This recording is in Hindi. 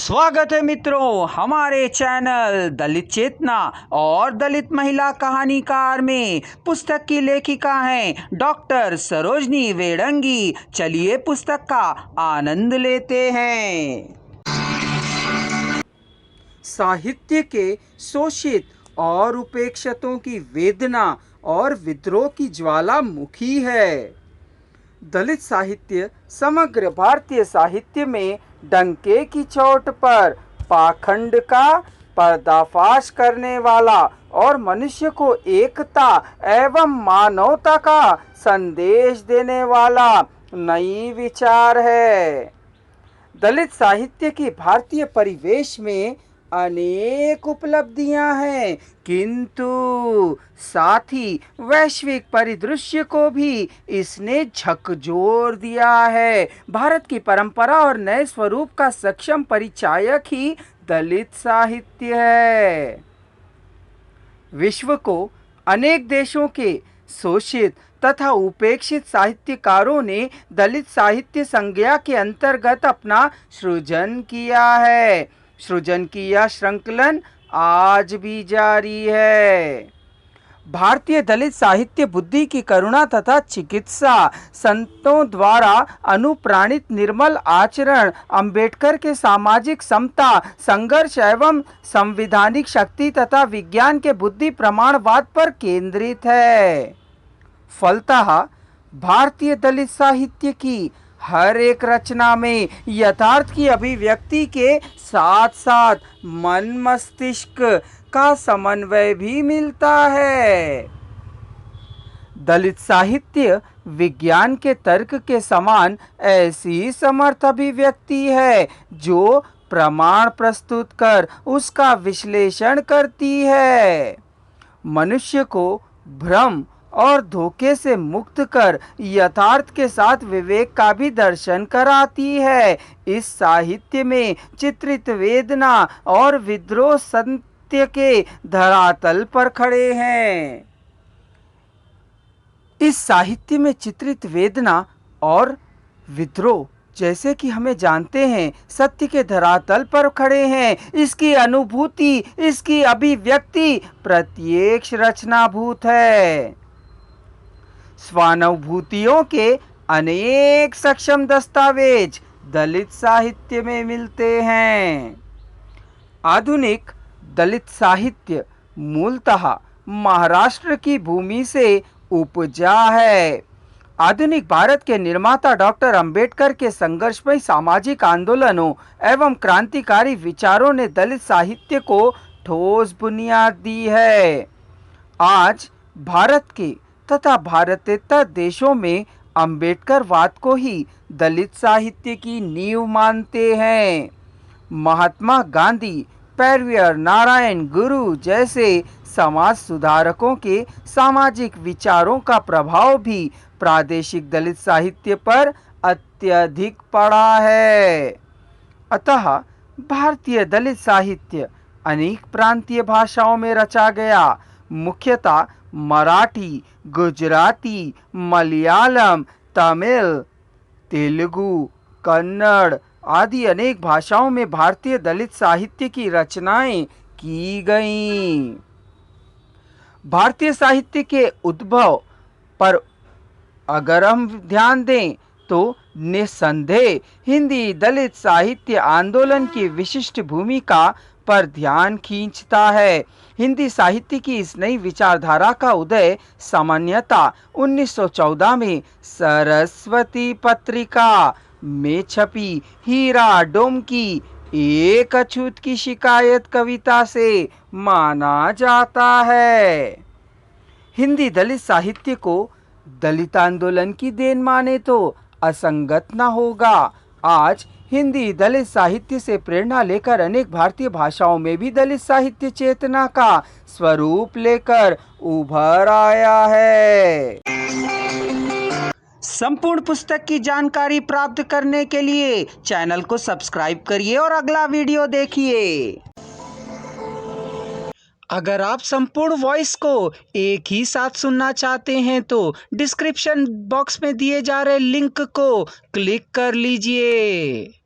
स्वागत है मित्रों हमारे चैनल दलित चेतना और दलित महिला कहानीकार में। पुस्तक की लेखिका हैं डॉक्टर सरोजनी वेडंगी। चलिए पुस्तक का आनंद लेते हैं। साहित्य के शोषित और उपेक्षितों की वेदना और विद्रोह की ज्वालामुखी है। दलित साहित्य समग्र भारतीय साहित्य में डंके की चोट पर पाखंड का पर्दाफाश करने वाला और मनुष्य को एकता एवं मानवता का संदेश देने वाला नई विचार है। दलित साहित्य की भारतीय परिवेश में अनेक उपलब्धियां हैं, किंतु साथ ही वैश्विक परिदृश्य को भी इसने झकझोर दिया है। भारत की परंपरा और नए स्वरूप का सक्षम परिचायक ही दलित साहित्य है। विश्व को अनेक देशों के शोषित तथा उपेक्षित साहित्यकारों ने दलित साहित्य संज्ञा के अंतर्गत अपना सृजन किया है। सृजन की यह श्रृंखलन आज भी जारी है। भारतीय दलित साहित्य बुद्धि की करुणा तथा चिकित्सा, संतों द्वारा अनुप्राणित निर्मल आचरण, अंबेडकर के सामाजिक समता, संघर्ष एवं संवैधानिक शक्ति तथा विज्ञान के बुद्धि प्रमाणवाद पर केंद्रित है। फलतः भारतीय दलित साहित्य की हर एक रचना में यथार्थ की अभिव्यक्ति के साथ साथ मन मस्तिष्क का समन्वय भी मिलता है। दलित साहित्य विज्ञान के तर्क के समान ऐसी समर्थ अभिव्यक्ति है जो प्रमाण प्रस्तुत कर उसका विश्लेषण करती है। मनुष्य को भ्रम और धोखे से मुक्त कर यथार्थ के साथ विवेक का भी दर्शन कराती है। इस साहित्य में चित्रित वेदना और विद्रोह सत्य के धरातल पर खड़े हैं। इस साहित्य में चित्रित वेदना और विद्रोह जैसे कि हमें जानते हैं सत्य के धरातल पर खड़े हैं। इसकी अनुभूति, इसकी अभिव्यक्ति प्रत्यक्ष रचनाभूत है। स्वानुभूतियों के अनेक सक्षम दस्तावेज दलित साहित्य में मिलते हैं। आधुनिक दलित साहित्य मूलतः महाराष्ट्र की भूमि से उपजा है। आधुनिक भारत के निर्माता डॉक्टर अंबेडकर के संघर्षमय सामाजिक आंदोलनों एवं क्रांतिकारी विचारों ने दलित साहित्य को ठोस बुनियाद दी है। आज भारत के तथा भारतेतर देशों में अंबेडकरवाद को ही दलित साहित्य की नींव मानते हैं। महात्मा गांधी, पेरियार, नारायण गुरु जैसे समाज सुधारकों के सामाजिक विचारों का प्रभाव भी प्रादेशिक दलित साहित्य पर अत्यधिक पड़ा है। अतः भारतीय दलित साहित्य अनेक प्रांतीय भाषाओं में रचा गया। मुख्यतः मराठी, गुजराती, मलयालम, तमिल, तेलुगु, कन्नड़ आदि अनेक भाषाओं में भारतीय दलित साहित्य की रचनाएं की गईं। भारतीय साहित्य के उद्भव पर अगर हम ध्यान दें तो निस्संदेह हिंदी दलित साहित्य आंदोलन की विशिष्ट भूमिका पर ध्यान खींचता है। हिंदी साहित्य की इस नई विचारधारा का उदय सामान्यतः 1914 में सरस्वती पत्रिका में छपी हीरा डोम की एक अछूत की शिकायत कविता से माना जाता है। हिंदी दलित साहित्य को दलित आंदोलन की देन माने तो असंगत न होगा। आज हिंदी दलित साहित्य से प्रेरणा लेकर अनेक भारतीय भाषाओं में भी दलित साहित्य चेतना का स्वरूप लेकर उभर आया है। संपूर्ण पुस्तक की जानकारी प्राप्त करने के लिए चैनल को सब्सक्राइब करिए और अगला वीडियो देखिए। अगर आप संपूर्ण वॉइस को एक ही साथ सुनना चाहते हैं तो डिस्क्रिप्शन बॉक्स में दिए जा रहे लिंक को क्लिक कर लीजिए।